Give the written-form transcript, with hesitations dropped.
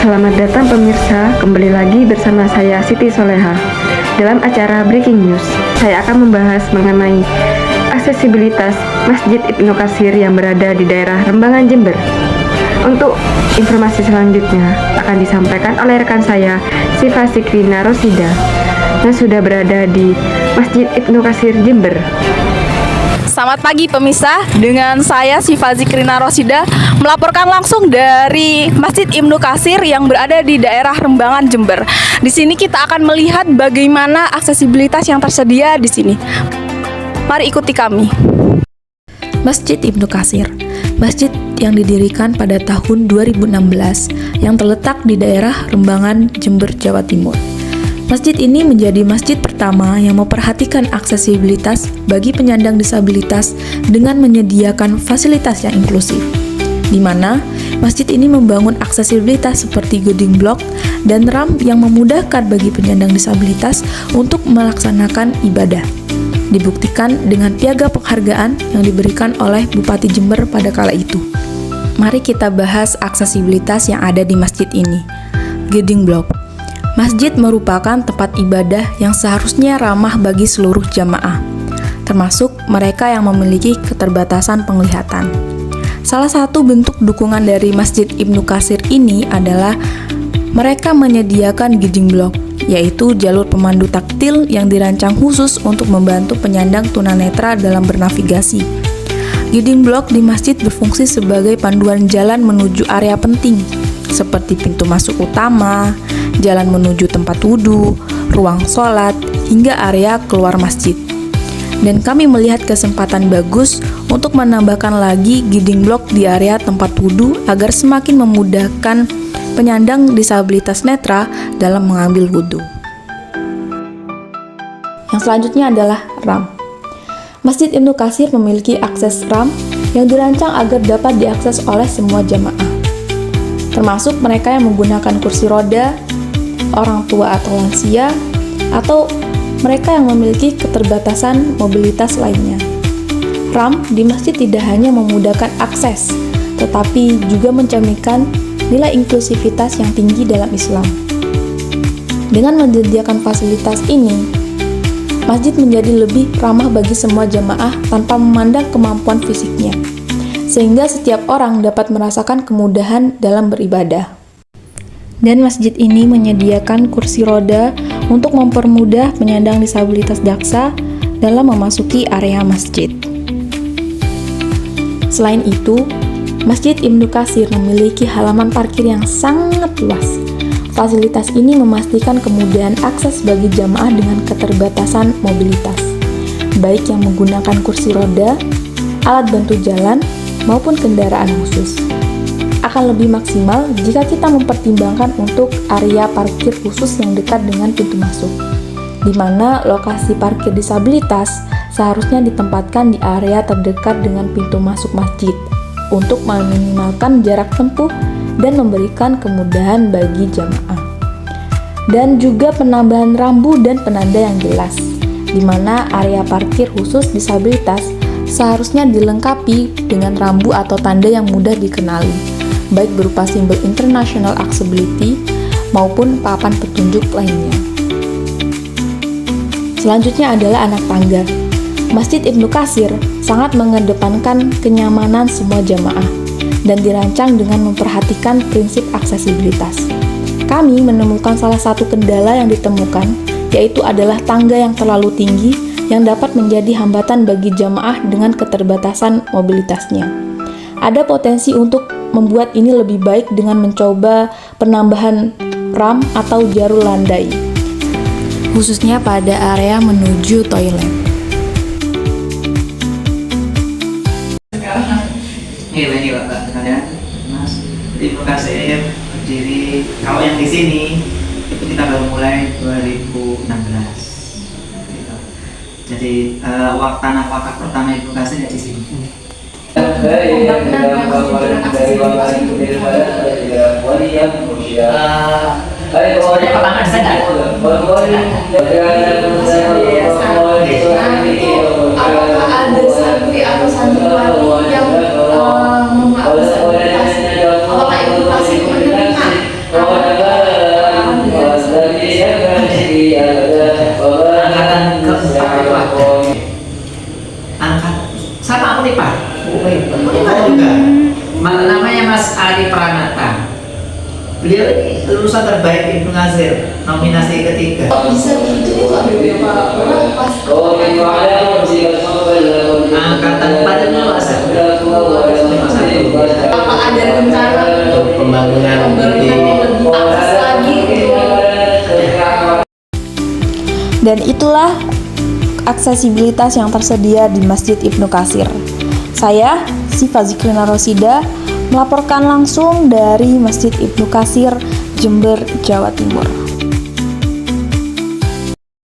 Selamat datang pemirsa, kembali lagi bersama saya Siti Soleha. Dalam acara Breaking News, saya akan membahas mengenai aksesibilitas Masjid Ibnu Katsir yang berada di daerah Rembangan, Jember. Untuk informasi selanjutnya akan disampaikan oleh rekan saya, Siva Zikrina Rosida, yang sudah berada di Masjid Ibnu Katsir, Jember. Selamat pagi pemirsa, dengan saya Siva Zikrina Rosida melaporkan langsung dari Masjid Ibnu Katsir yang berada di daerah Rembangan, Jember. Di sini kita akan melihat bagaimana aksesibilitas yang tersedia di sini. Mari ikuti kami. Masjid Ibnu Katsir, masjid yang didirikan pada tahun 2016 yang terletak di daerah Rembangan, Jember, Jawa Timur. Masjid ini menjadi masjid pertama yang memperhatikan aksesibilitas bagi penyandang disabilitas dengan menyediakan fasilitas yang inklusif, di mana masjid ini membangun aksesibilitas seperti guiding block dan ramp yang memudahkan bagi penyandang disabilitas untuk melaksanakan ibadah. Dibuktikan dengan piagam penghargaan yang diberikan oleh Bupati Jember pada kala itu. Mari kita bahas aksesibilitas yang ada di masjid ini. Guiding block. Masjid merupakan tempat ibadah yang seharusnya ramah bagi seluruh jamaah, termasuk mereka yang memiliki keterbatasan penglihatan. Salah satu bentuk dukungan dari Masjid Ibnu Katsir ini adalah mereka menyediakan guiding block, yaitu jalur pemandu taktil yang dirancang khusus untuk membantu penyandang tunanetra dalam bernavigasi. Guiding block di masjid berfungsi sebagai panduan jalan menuju area penting, seperti pintu masuk utama, jalan menuju tempat wudhu, ruang sholat, hingga area keluar masjid. Dan kami melihat kesempatan bagus untuk menambahkan lagi guiding block di area tempat wudhu agar semakin memudahkan penyandang disabilitas netra dalam mengambil wudhu. Yang selanjutnya adalah ramp. Masjid Ibnu Katsir memiliki akses ramp yang dirancang agar dapat diakses oleh semua jamaah, termasuk mereka yang menggunakan kursi roda, orang tua atau lansia, atau mereka yang memiliki keterbatasan mobilitas lainnya. Ramp di masjid tidak hanya memudahkan akses, tetapi juga mencerminkan nilai inklusivitas yang tinggi dalam Islam. Dengan menyediakan fasilitas ini, masjid menjadi lebih ramah bagi semua jamaah tanpa memandang kemampuan fisiknya, sehingga setiap orang dapat merasakan kemudahan dalam beribadah. Dan masjid ini menyediakan kursi roda untuk mempermudah penyandang disabilitas daksa dalam memasuki area masjid. Selain itu, Masjid Ibnu Katsir memiliki halaman parkir yang sangat luas. Fasilitas ini memastikan kemudahan akses bagi jamaah dengan keterbatasan mobilitas, baik yang menggunakan kursi roda, alat bantu jalan, maupun kendaraan khusus. Akan lebih maksimal jika kita mempertimbangkan untuk area parkir khusus yang dekat dengan pintu masuk, di mana lokasi parkir disabilitas seharusnya ditempatkan di area terdekat dengan pintu masuk masjid untuk meminimalkan jarak tempuh dan memberikan kemudahan bagi jamaah. Dan juga penambahan rambu dan penanda yang jelas, di mana area parkir khusus disabilitas seharusnya dilengkapi dengan rambu atau tanda yang mudah dikenali, baik berupa simbol International Accessibility maupun papan petunjuk lainnya. Selanjutnya adalah anak tangga. Masjid Ibnu Katsir sangat mengedepankan kenyamanan semua jamaah dan dirancang dengan memperhatikan prinsip aksesibilitas. Kami menemukan salah satu kendala yang ditemukan, yaitu adalah tangga yang terlalu tinggi yang dapat menjadi hambatan bagi jamaah dengan keterbatasan mobilitasnya. Ada potensi untuk membuat ini lebih baik dengan mencoba penambahan ramp atau jalur landai, khususnya pada area menuju toilet. Ini Bapak sekalian, Mas Ibnu Katsir berdiri. Kalau yang di sini kita baru mulai 2016. Gitu. Jadi tanah wakaf pertama Ibnu Katsir ya di sini. Sebenarnya pertama saya apakah ada santri atau santriwati yang apakah Ibnu Katsir menerima sama Unipar juga. Namanya Mas Ari Pranata. Beliau ini lulusan terbaik Ibnu Katsir, nominasi ketiga. Kok bisa gitu? Ada beberapa orang pas Angkatan 4 itu masa apa ada rencana untuk pembangunan yang lebih akses lagi gitu? Dan itulah aksesibilitas yang tersedia di Masjid Ibnu Katsir. Saya, Siva Zikrina Rosida, melaporkan langsung dari Masjid Ibnu Katsir, Jember, Jawa Timur.